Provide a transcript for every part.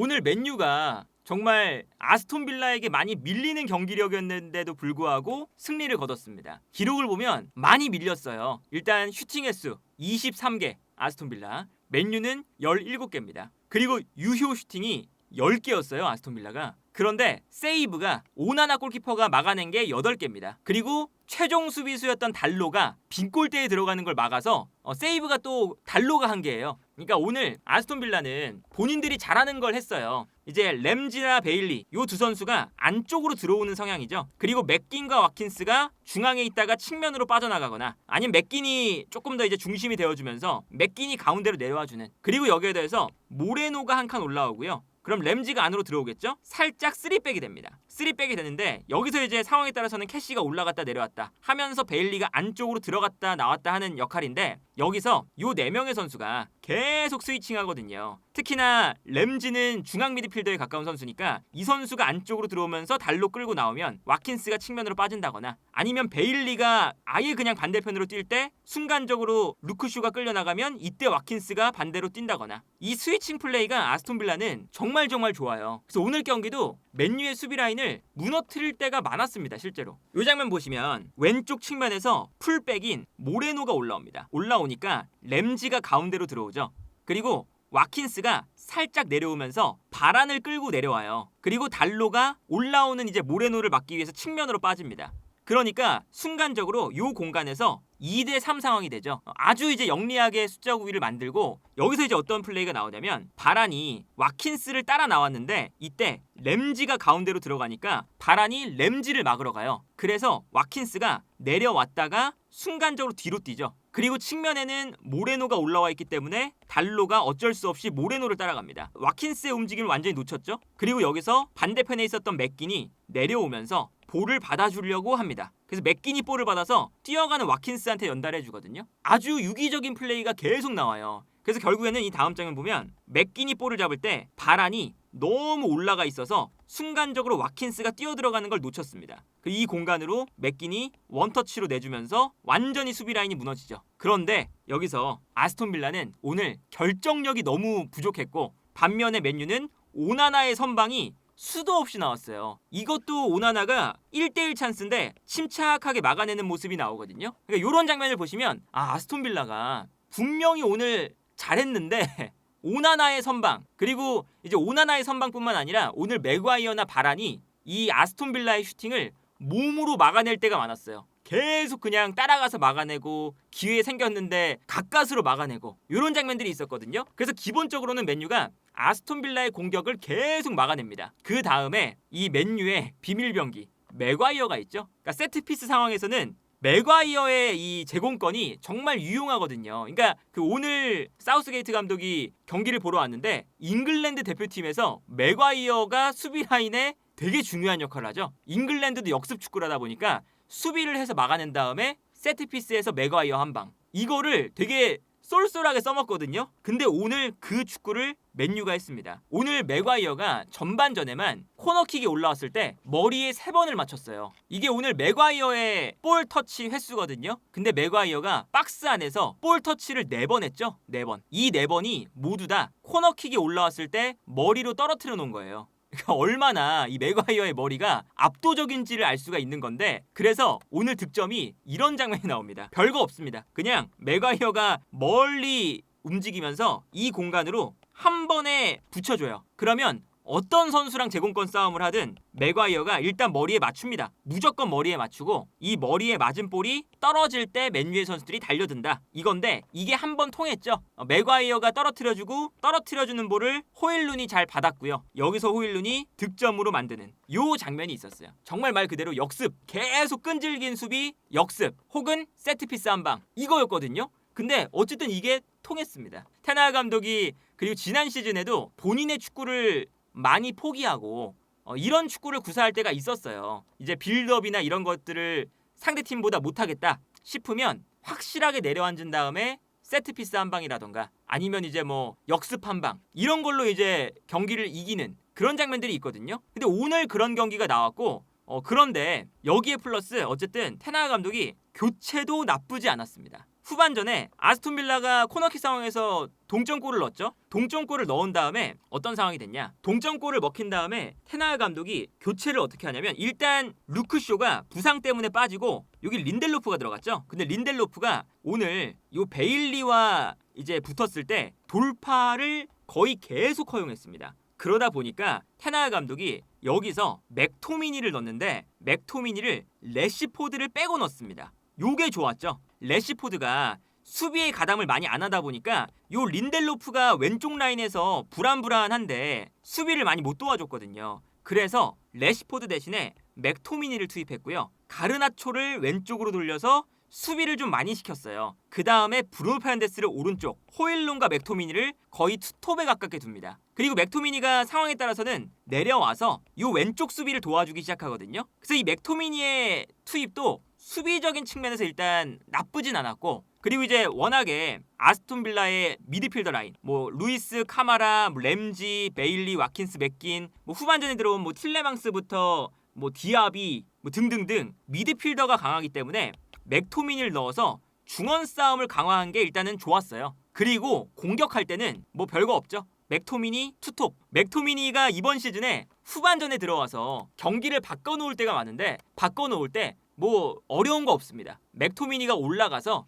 오늘 맨유가 정말 아스톤 빌라에게 많이 밀리는 경기력이었는데도 불구하고 승리를 거뒀습니다. 기록을 보면 많이 밀렸어요. 일단 슈팅 횟수 23개 아스톤 빌라, 맨유는 17개입니다. 그리고 유효 슈팅이 10개였어요, 아스톤 빌라가. 그런데 세이브가 오나나 골키퍼가 막아낸 게 8개입니다. 그리고 최종 수비수였던 달로가 빈 골대에 들어가는 걸 막아서 세이브가 또 달로가 한 개예요. 그러니까 오늘 아스톤 빌라는 본인들이 잘하는 걸 했어요. 이제 램지나 베일리 요 두 선수가 안쪽으로 들어오는 성향이죠. 그리고 맥긴과 와킨스가 중앙에 있다가 측면으로 빠져나가거나 아니면 맥긴이 조금 더 이제 중심이 되어주면서 맥긴이 가운데로 내려와주는. 그리고 여기에 대해서 모레노가 한 칸 올라오고요. 그럼 램지가 안으로 들어오겠죠? 살짝 3백이 됩니다. 3백이 되는데 여기서 이제 상황에 따라서는 캐시가 올라갔다 내려왔다 하면서 베일리가 안쪽으로 들어갔다 나왔다 하는 역할인데 여기서 요 4명의 선수가 계속 스위칭하거든요. 특히나 램지는 중앙 미드필더에 가까운 선수니까 이 선수가 안쪽으로 들어오면서 달로 끌고 나오면 와킨스가 측면으로 빠진다거나 아니면 베일리가 아예 그냥 반대편으로 뛸 때 순간적으로 루크슈가 끌려나가면 이때 와킨스가 반대로 뛴다거나 이 스위칭 플레이가 아스톤 빌라는 정말 좋아요. 그래서 오늘 경기도 맨유의 수비 라인을 무너뜨릴 때가 많았습니다. 실제로 이 장면 보시면 왼쪽 측면에서 풀백인 모레노가 올라옵니다. 올라오니까 램지가 가운데로 들어오죠. 그리고 와킨스가 살짝 내려오면서 바란을 끌고 내려와요. 그리고 달로가 올라오는 이제 모레노를 막기 위해서 측면으로 빠집니다. 그러니까 순간적으로 이 공간에서 2대3 상황이 되죠. 아주 이제 영리하게 숫자 구위를 만들고 여기서 이제 어떤 플레이가 나오냐면 바란이 와킨스를 따라 나왔는데 이때 램지가 가운데로 들어가니까 바란이 램지를 막으러 가요. 그래서 와킨스가 내려왔다가 순간적으로 뒤로 뛰죠. 그리고 측면에는 모레노가 올라와 있기 때문에 달로가 어쩔 수 없이 모레노를 따라갑니다. 와킨스의 움직임을 완전히 놓쳤죠. 그리고 여기서 반대편에 있었던 맥긴이 내려오면서 볼을 받아주려고 합니다. 그래서 맥긴이 볼을 받아서 뛰어가는 와킨스한테 연달해 주거든요. 아주 유기적인 플레이가 계속 나와요. 그래서 결국에는 이 다음 장면 보면 맥긴이 볼을 잡을 때 바란이 너무 올라가 있어서 순간적으로 와킨스가 뛰어들어가는 걸 놓쳤습니다. 이 공간으로 맥긴이 원터치로 내주면서 완전히 수비 라인이 무너지죠. 그런데 여기서 아스톤 빌라는 오늘 결정력이 너무 부족했고 반면에 맨유는 오나나의 선방이 수도 없이 나왔어요. 이것도 오나나가 1대1 찬스인데 침착하게 막아내는 모습이 나오거든요. 그러니까 이런 장면을 보시면 아스톤 빌라가 분명히 오늘 잘했는데 오나나의 선방 그리고 이제 오나나의 선방뿐만 아니라 오늘 맥과이어나 바란이 이 아스톤 빌라의 슈팅을 몸으로 막아낼 때가 많았어요. 계속 그냥 따라가서 막아내고 기회 생겼는데 가까스로 막아내고 이런 장면들이 있었거든요. 그래서 기본적으로는 맨유가 아스톤 빌라의 공격을 계속 막아냅니다. 그 다음에 이 맨유의 비밀병기 맥과이어가 있죠. 그러니까 세트피스 상황에서는 맥과이어의 이 제공권이 정말 유용하거든요. 그러니까 그 오늘 사우스게이트 감독이 경기를 보러 왔는데 잉글랜드 대표팀에서 맥과이어가 수비 라인에 되게 중요한 역할을 하죠. 잉글랜드도 역습 축구를 하다 보니까 수비를 해서 막아낸 다음에 세트피스에서 맥과이어 한 방. 이거를 되게 쏠쏠하게 써먹거든요. 근데 오늘 그 축구를 맨유가 했습니다. 오늘 맥과이어가 전반전에만 코너킥이 올라왔을 때 머리에 3번을 맞췄어요. 이게 오늘 맥과이어의 볼 터치 횟수거든요. 근데 맥과이어가 박스 안에서 볼 터치를 4번 했죠. 4번. 이 4번이 모두 다 코너킥이 올라왔을 때 머리로 떨어뜨려 놓은 거예요. 그러니까 얼마나 이 맥과이어의 머리가 압도적인지를 알 수가 있는 건데 그래서 오늘 득점이 이런 장면이 나옵니다. 별거 없습니다. 그냥 맥과이어가 멀리 움직이면서 이 공간으로 한 번에 붙여줘요. 그러면 어떤 선수랑 제공권 싸움을 하든 맥과이어가 일단 머리에 맞춥니다. 무조건 머리에 맞추고 이 머리에 맞은 볼이 떨어질 때 맨유의 선수들이 달려든다. 이건데 이게 한 번 통했죠. 맥과이어가 떨어뜨려주고 떨어뜨려주는 볼을 호일룬이 잘 받았고요. 여기서 호일룬이 득점으로 만드는 요 장면이 있었어요. 정말 말 그대로 역습, 계속 끈질긴 수비, 역습 혹은 세트피스 한 방 이거였거든요. 근데 어쨌든 이게 통했습니다. 테나 감독이 그리고 지난 시즌에도 본인의 축구를 많이 포기하고 이런 축구를 구사할 때가 있었어요. 이제 빌드업이나 이런 것들을 상대팀보다 못하겠다 싶으면 확실하게 내려앉은 다음에 세트피스 한 방이라던가 아니면 이제 뭐 역습 한 방 이런 걸로 이제 경기를 이기는 그런 장면들이 있거든요. 근데 오늘 그런 경기가 나왔고 그런데 여기에 플러스 어쨌든 테나 감독이 교체도 나쁘지 않았습니다. 후반전에 아스톤 빌라가 코너킥 상황에서 동점골을 넣었죠. 동점골을 넣은 다음에 어떤 상황이 됐냐? 동점골을 먹힌 다음에 테나가 감독이 교체를 어떻게 하냐면 일단 루크쇼가 부상 때문에 빠지고 여기 린델로프가 들어갔죠. 근데 린델로프가 오늘 요 베일리와 이제 붙었을 때 돌파를 거의 계속 허용했습니다. 그러다 보니까 테나가 감독이 여기서 맥토미니를 넣었는데 맥토미니를 래시포드를 빼고 넣었습니다. 요게 좋았죠. 래시포드가 수비의 가담을 많이 안 하다 보니까 요 린델로프가 왼쪽 라인에서 불안불안한데 수비를 많이 못 도와줬거든요. 그래서 래시포드 대신에 맥토미니를 투입했고요. 가르나초를 왼쪽으로 돌려서 수비를 좀 많이 시켰어요. 그 다음에 브루노 페르난데스를 오른쪽, 호일룬과 맥토미니를 거의 투톱에 가깝게 둡니다. 그리고 맥토미니가 상황에 따라서는 내려와서 이 왼쪽 수비를 도와주기 시작하거든요. 그래서 이 맥토미니의 투입도 수비적인 측면에서 일단 나쁘진 않았고, 그리고 이제 워낙에 아스톤 빌라의 미드필더 라인, 뭐 루이스, 카마라, 램지, 베일리, 와킨스, 맥긴, 뭐 후반전에 들어온 뭐 틸레망스부터 뭐 디아비 뭐 등등등 미드필더가 강하기 때문에 맥토미니를 넣어서 중원 싸움을 강화한 게 일단은 좋았어요. 그리고 공격할 때는 뭐 별거 없죠. 맥토미니 투톱. 맥토미니가 이번 시즌에 후반전에 들어와서 경기를 바꿔놓을 때가 많은데 바꿔놓을 때 뭐 어려운 거 없습니다. 맥토미니가 올라가서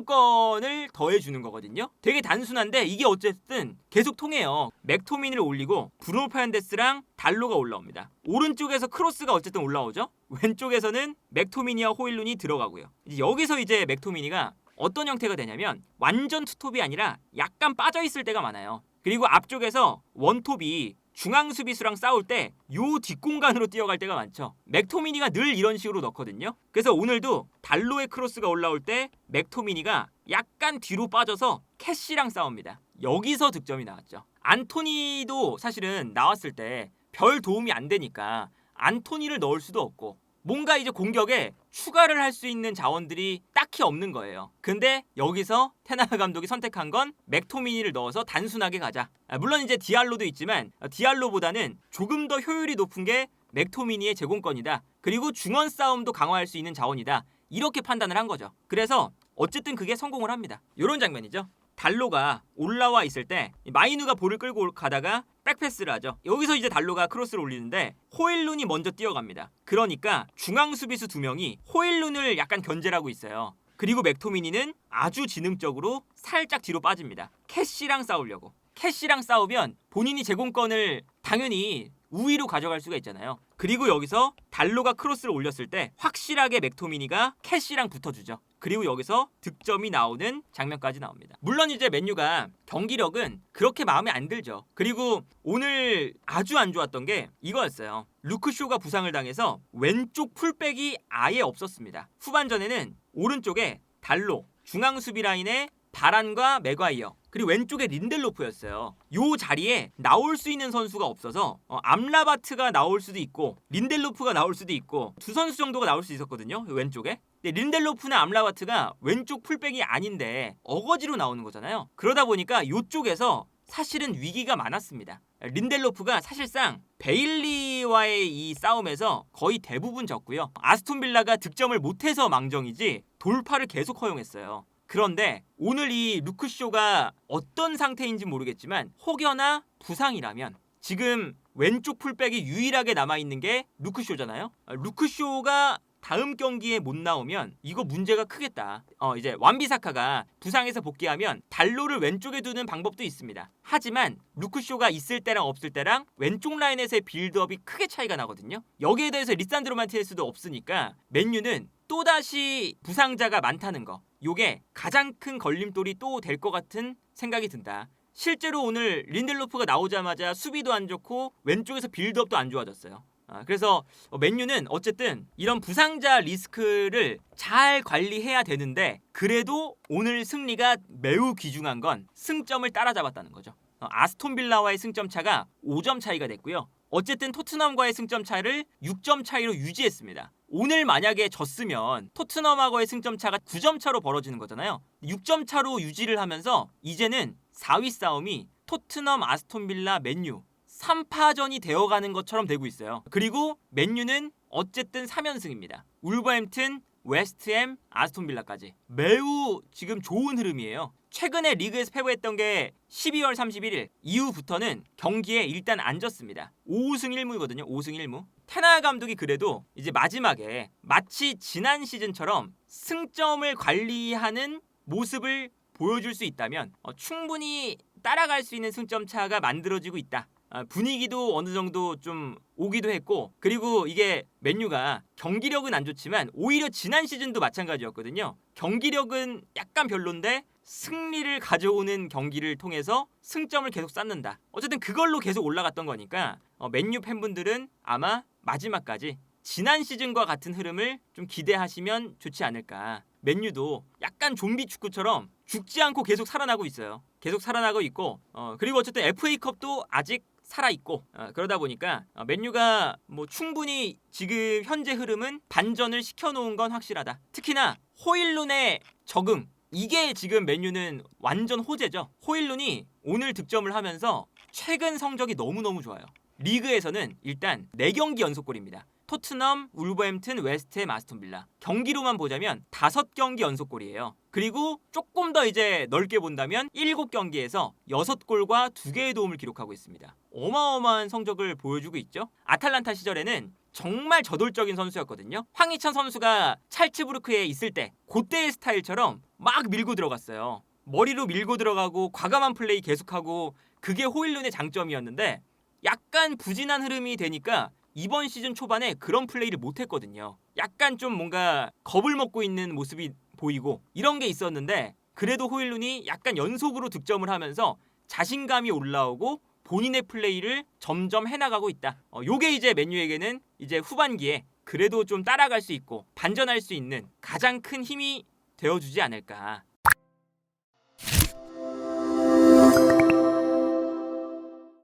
제공권을 더해주는 거거든요. 되게 단순한데 이게 어쨌든 계속 통해요. 맥토미니를 올리고 브루노 페르난데스랑 달로가 올라옵니다. 오른쪽에서 크로스가 어쨌든 올라오죠. 왼쪽에서는 맥토미니와 호일룬이 들어가고요. 여기서 이제 맥토미니가 어떤 형태가 되냐면 완전 투톱이 아니라 약간 빠져있을 때가 많아요. 그리고 앞쪽에서 원톱이 중앙 수비수랑 싸울 때 요 뒷공간으로 뛰어갈 때가 많죠. 맥토미니가 늘 이런 식으로 넣거든요. 그래서 오늘도 달로의 크로스가 올라올 때 맥토미니가 약간 뒤로 빠져서 캐시랑 싸웁니다. 여기서 득점이 나왔죠. 안토니도 사실은 나왔을 때 별 도움이 안 되니까 안토니를 넣을 수도 없고 뭔가 이제 공격에 추가를 할 수 있는 자원들이 딱히 없는 거예요. 근데 여기서 테나가 감독이 선택한 건 맥토미니를 넣어서 단순하게 가자. 물론 이제 디알로도 있지만 디알로보다는 조금 더 효율이 높은 게 맥토미니의 제공권이다. 그리고 중원 싸움도 강화할 수 있는 자원이다. 이렇게 판단을 한 거죠. 그래서 어쨌든 그게 성공을 합니다. 이런 장면이죠. 달로가 올라와 있을 때 마이누가 볼을 끌고 가다가 백패스를 하죠. 여기서 이제 달로가 크로스를 올리는데 호일룬이 먼저 뛰어갑니다. 그러니까 중앙 수비수 2명이 호일룬을 약간 견제를 하고 있어요. 그리고 맥토미니는 아주 지능적으로 살짝 뒤로 빠집니다. 캐시랑 싸우려고. 캐시랑 싸우면 본인이 제공권을 당연히 우위로 가져갈 수가 있잖아요. 그리고 여기서 달로가 크로스를 올렸을 때 확실하게 맥토미니가 캐시랑 붙어주죠. 그리고 여기서 득점이 나오는 장면까지 나옵니다. 물론 이제 맨유가 경기력은 그렇게 마음에 안 들죠. 그리고 오늘 아주 안 좋았던 게 이거였어요. 루크쇼가 부상을 당해서 왼쪽 풀백이 아예 없었습니다. 후반전에는 오른쪽에 달로, 중앙 수비 라인에 바란과 맥과이어, 그리고 왼쪽에 린델로프였어요. 요 자리에 나올 수 있는 선수가 없어서 암라바트가 나올 수도 있고 린델로프가 나올 수도 있고 두 선수 정도가 나올 수 있었거든요. 왼쪽에. 근데 린델로프나 암라바트가 왼쪽 풀백이 아닌데 어거지로 나오는 거잖아요. 그러다 보니까 요쪽에서 사실은 위기가 많았습니다. 린델로프가 사실상 베일리와의 이 싸움에서 거의 대부분 졌고요. 아스톤 빌라가 득점을 못해서 망정이지 돌파를 계속 허용했어요. 그런데 오늘 이 루크쇼가 어떤 상태인지 모르겠지만 혹여나 부상이라면 지금 왼쪽 풀백이 유일하게 남아있는 게 루크쇼잖아요. 루크쇼가 다음 경기에 못 나오면 이거 문제가 크겠다. 이제 완비사카가 부상에서 복귀하면 달로를 왼쪽에 두는 방법도 있습니다. 하지만 루크쇼가 있을 때랑 없을 때랑 왼쪽 라인에서의 빌드업이 크게 차이가 나거든요. 여기에 대해서 리산드로 마티네스도 없으니까 맨유는 또다시 부상자가 많다는 거, 요게 가장 큰 걸림돌이 또 될 것 같은 생각이 든다. 실제로 오늘 린델로프가 나오자마자 수비도 안 좋고 왼쪽에서 빌드업도 안 좋아졌어요. 그래서 맨유는 어쨌든 이런 부상자 리스크를 잘 관리해야 되는데 그래도 오늘 승리가 매우 귀중한 건 승점을 따라잡았다는 거죠. 아스톤 빌라와의 승점 차가 5점 차이가 됐고요. 어쨌든 토트넘과의 승점 차를 6점 차이로 유지했습니다. 오늘 만약에 졌으면 토트넘하고의 승점 차가 9점 차로 벌어지는 거잖아요. 6점 차로 유지를 하면서 이제는 4위 싸움이 토트넘, 아스톤 빌라, 맨유 3파전이 되어가는 것처럼 되고 있어요. 그리고 맨유는 어쨌든 3연승입니다. 울버햄튼, 웨스트햄, 아스톤빌라까지 매우 지금 좋은 흐름이에요. 최근에 리그에서 패배했던 게 12월 31일 이후부터는 경기에 일단 안 졌습니다. 5승 1무거든요. 5승 1무. 테나 감독이 그래도 이제 마지막에 마치 지난 시즌처럼 승점을 관리하는 모습을 보여줄 수 있다면 충분히 따라갈 수 있는 승점 차가 만들어지고 있다. 분위기도 어느 정도 좀 오기도 했고, 그리고 이게 맨유가 경기력은 안 좋지만 오히려 지난 시즌도 마찬가지였거든요. 경기력은 약간 별론데 승리를 가져오는 경기를 통해서 승점을 계속 쌓는다. 어쨌든 그걸로 계속 올라갔던 거니까 맨유 팬분들은 아마 마지막까지 지난 시즌과 같은 흐름을 좀 기대하시면 좋지 않을까. 맨유도 약간 좀비 축구처럼 죽지 않고 계속 살아나고 있어요. 계속 살아나고 있고, 그리고 어쨌든 FA컵도 아직 살아있고, 그러다 보니까 맨유가 뭐 충분히 지금 현재 흐름은 반전을 시켜놓은 건 확실하다. 특히나 호일룬의 적응, 이게 지금 맨유는 완전 호재죠. 호일룬이 오늘 득점을 하면서 최근 성적이 너무너무 좋아요. 리그에서는 일단 4경기 연속골입니다. 토트넘, 울버햄튼, 웨스트햄, 아스톤빌라. 경기로만 보자면 5경기 연속골이에요. 그리고 조금 더 이제 넓게 본다면 7경기에서 6골과 2개의 도움을 기록하고 있습니다. 어마어마한 성적을 보여주고 있죠. 아탈란타 시절에는 정말 저돌적인 선수였거든요. 황희찬 선수가 찰츠부르크에 있을 때 그때의 스타일처럼 막 밀고 들어갔어요. 머리로 밀고 들어가고 과감한 플레이 계속하고, 그게 호일룬의 장점이었는데 약간 부진한 흐름이 되니까 이번 시즌 초반에 그런 플레이를 못했거든요. 약간 좀 뭔가 겁을 먹고 있는 모습이 보이고 이런 게 있었는데, 그래도 호일룬이 약간 연속으로 득점을 하면서 자신감이 올라오고 본인의 플레이를 점점 해나가고 있다. 요게 이제 맨유에게는 이제 후반기에 그래도 좀 따라갈 수 있고 반전할 수 있는 가장 큰 힘이 되어주지 않을까.